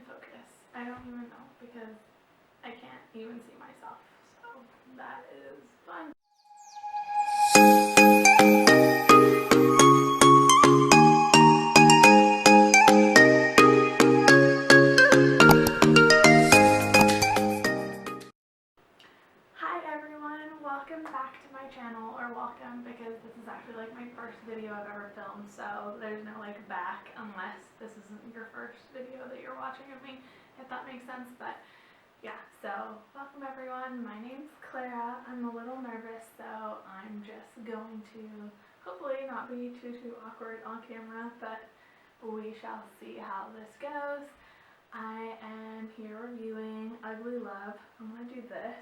focus? I don't even know because I can't even see myself. So that is fun. Hi everyone, welcome back to my channel, or welcome because this is actually like my first video I've ever filmed, so there's no like back unless this isn't your first video that you're watching of me, if that makes sense. But yeah, so welcome everyone. My name's Clara. I'm a little nervous, so I'm just going to hopefully not be too awkward on camera, but we shall see how this goes. I am here reviewing Ugly Love. I'm going to do this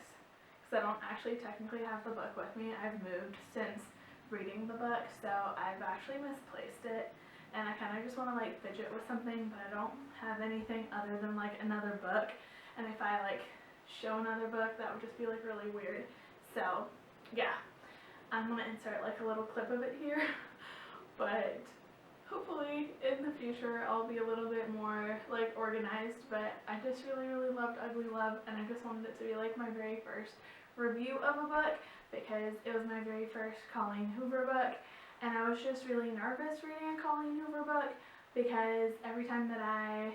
because I don't actually technically have the book with me. I've moved since reading the book, so I've actually misplaced it, and I kind of just want to like fidget with something, but I don't have anything other than like another book, and if I like show another book, that would just be like really weird. So yeah, I'm going to insert like a little clip of it here, but hopefully in the future I'll be a little bit more like organized. But I just really loved Ugly Love, and I just wanted it to be like my very first review of a book because it was my very first Colleen Hoover book, and I was just really nervous reading a Colleen Hoover book because every time that I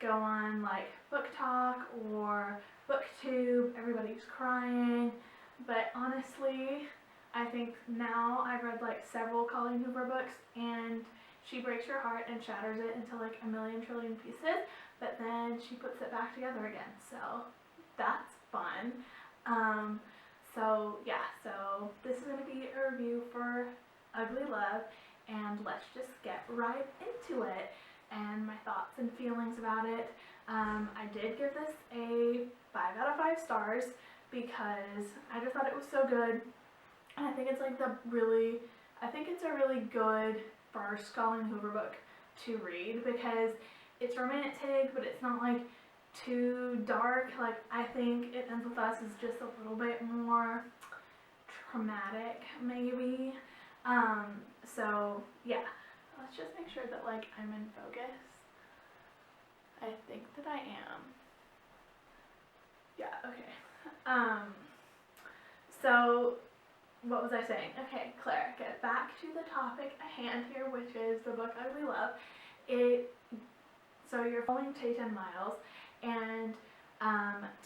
go on like Book Talk or BookTube, everybody's crying. But honestly, I think now I've read like several Colleen Hoover books, and she breaks your heart and shatters it into like a million trillion pieces, but then she puts it back together again, so that's fun. So yeah, so this is going to be a review for Ugly Love, and let's just get right into it and my thoughts and feelings about it. I did give this a 5 out of 5 stars because I just thought it was so good, and I think it's like I think it's a really good first Colleen Hoover book to read because it's romantic, but it's not like too dark. Like, I think It Ends With Us is just a little bit more traumatic maybe. So yeah, let's just make sure that like I'm in focus. I think that I am. Yeah, okay. So what was I saying? Okay, Claire, get back to the topic at hand here, which is the book Ugly Love. So you're following Tate and Miles, and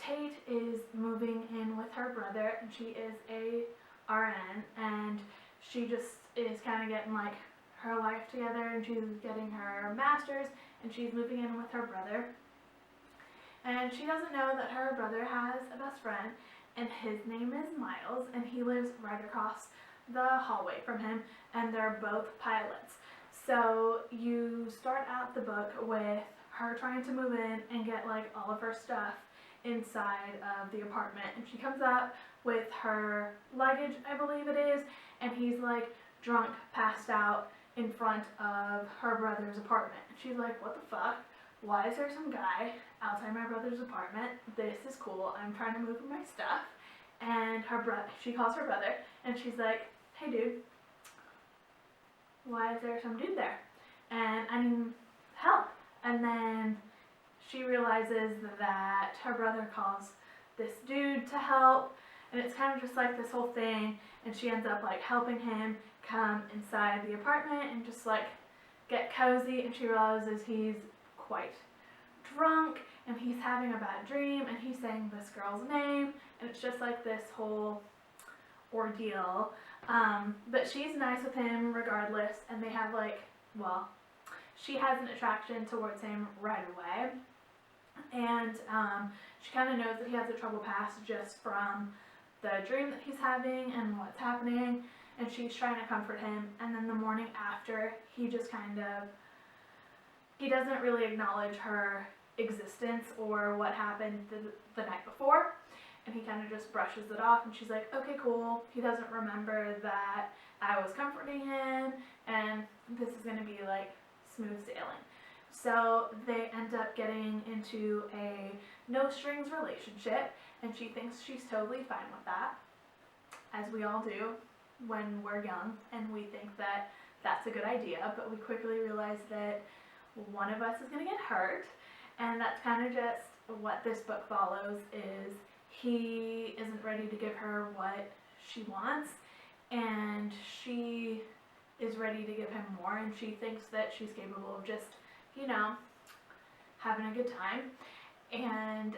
Tate is moving in with her brother, and she is a RN, and she just is kind of getting like her life together, and she's getting her master's, and she's moving in with her brother. And she doesn't know that her brother has a best friend, and his name is Miles, and he lives right across the hallway from him, and they're both pilots. So you start out the book with her trying to move in and get like all of her stuff inside of the apartment, and she comes up with her luggage, I believe it is, and he's like drunk, passed out in front of her brother's apartment. She's like, what the fuck? Why is there some guy outside my brother's apartment? This is cool. I'm trying to move my stuff. And she calls her brother, and she's like, hey dude, why is there some dude there? And I need help. And then she realizes that her brother calls this dude to help, and it's kind of just like this whole thing, and she ends up like helping him come inside the apartment and just like get cozy, and she realizes he's quite drunk, and he's having a bad dream, and he's saying this girl's name, and it's just like this whole ordeal. But she's nice with him regardless, and they have like, well, she has an attraction towards him right away, and she kind of knows that he has a troubled past just from the dream that he's having and what's happening, and she's trying to comfort him. And then the morning after, he just he doesn't really acknowledge her existence or what happened the night before, and he kind of just brushes it off, and she's like, okay, cool. He doesn't remember that I was comforting him, and this is going to be like smooth sailing. So they end up getting into a no strings relationship, and she thinks she's totally fine with that, as we all do when we're young, and we think that that's a good idea, but we quickly realize that one of us is going to get hurt, And that's kind of just what this book follows, is he isn't ready to give her what she wants, and she is ready to give him more, and she thinks that she's capable of just, you know, having a good time. And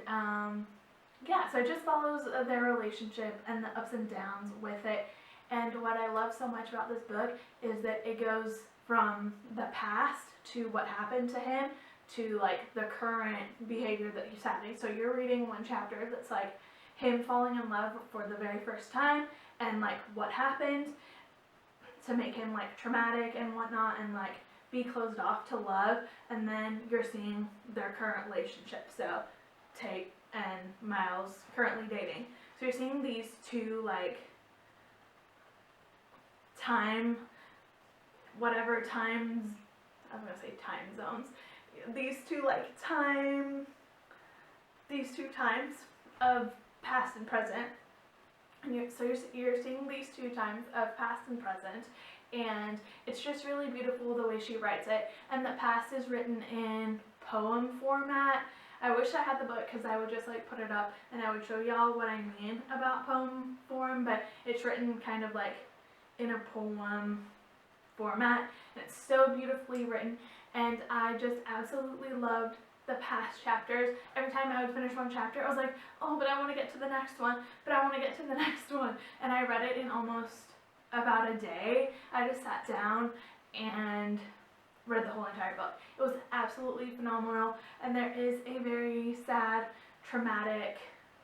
yeah, so it just follows their relationship and the ups and downs with it. And what I love so much about this book is that it goes from the past to what happened to him to like the current behavior that he's having. So you're reading one chapter that's like him falling in love for the very first time, and like what happened to make him like traumatic and whatnot, and like be closed off to love. And then you're seeing their current relationship. So Tate and Miles currently dating. So you're seeing these two like time, whatever times, I was gonna say time zones. These two times of past and present. And you're seeing these two times of past and present, and it's just really beautiful the way she writes it. And the past is written in poem format. I wish I had the book, because I would just like put it up and I would show y'all what I mean about poem form, but it's written kind of like in a poem format, and it's so beautifully written. And I just absolutely loved the past chapters. Every time I would finish one chapter, I was like, oh, but I want to get to the next one, but I want to get to the next one. And I read it in almost about a day. I just sat down and read the whole entire book. It was absolutely phenomenal, and there is a very sad, traumatic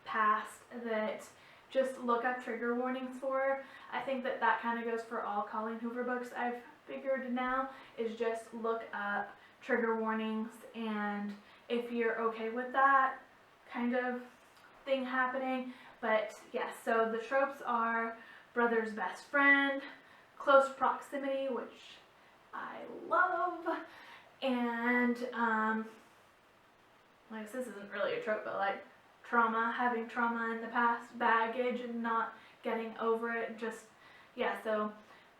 past that just look up trigger warnings for. I think that that kind of goes for all Colleen Hoover books I've figured now, is just look up trigger warnings, and if you're okay with that kind of thing happening. But yes, so the tropes are brother's best friend, close proximity, which I love, and I guess this isn't really a trope, but like trauma, having trauma in the past, baggage, and not getting over it. Just, yeah, so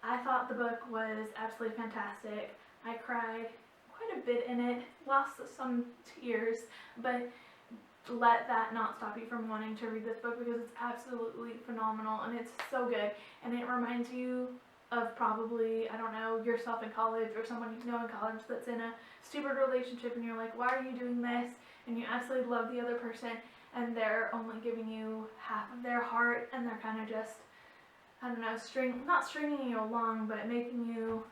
I thought the book was absolutely fantastic. I cried quite a bit in it, lost some tears, but let that not stop you from wanting to read this book, because it's absolutely phenomenal and it's so good. And it reminds you of probably, I don't know, yourself in college, or someone you know in college that's in a stupid relationship, and you're like, why are you doing this? And you absolutely love the other person, and they're only giving you half of their heart, and they're kind of just, I don't know, not stringing you along, but making you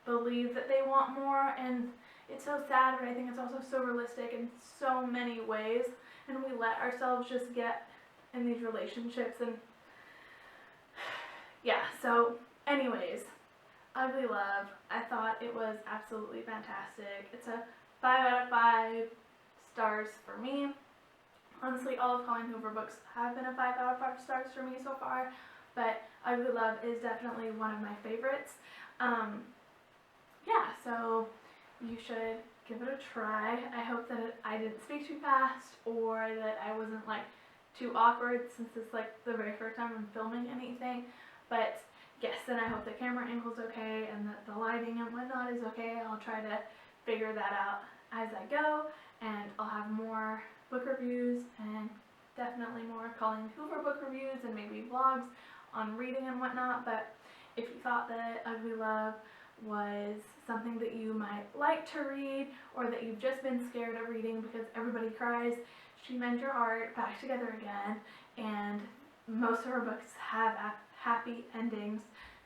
believe that they want more. And it's so sad, but I think it's also so realistic in so many ways. And we let ourselves just get in these relationships, and yeah, so anyways, Ugly Love, I thought it was absolutely fantastic. It's a 5 out of 5 stars for me. Honestly, all of Colleen Hoover books have been a 5 out of 5 stars for me so far, but Ugly Love is definitely one of my favorites. Yeah, so you should give it a try. I hope that I didn't speak too fast, or that I wasn't like too awkward, since it's like the very first time I'm filming anything. But yes, and I hope the camera angle's okay, and that the lighting and whatnot is okay. I'll try to figure that out as I go, and I'll have more book reviews, and definitely more Colleen Hoover book reviews, and maybe vlogs on reading and whatnot. But if you thought that Ugly Love was something that you might like to read, or that you've just been scared of reading because everybody cries, she mends your heart back together again, and most of her books have happy endings.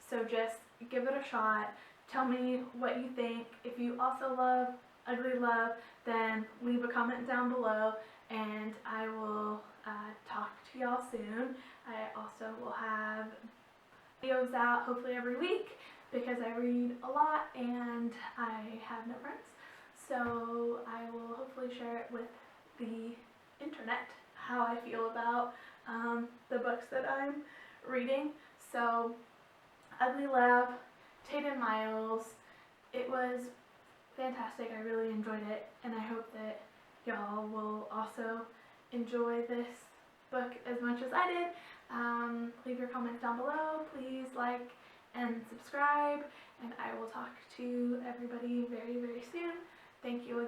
So just give it a shot. Tell me what you think. If you also love Ugly Love, then leave a comment down below, and I will talk to y'all soon. I also will have videos out hopefully every week, because I read a lot and I have no friends. So I will hopefully share it with the internet, how I feel about the books that I'm reading. So Ugly Love, Tate and Miles, it was fantastic. I really enjoyed it, and I hope that y'all will also enjoy this book as much as I did. Leave your comments down below. Please like and subscribe, and I will talk to everybody very, very soon. Thank you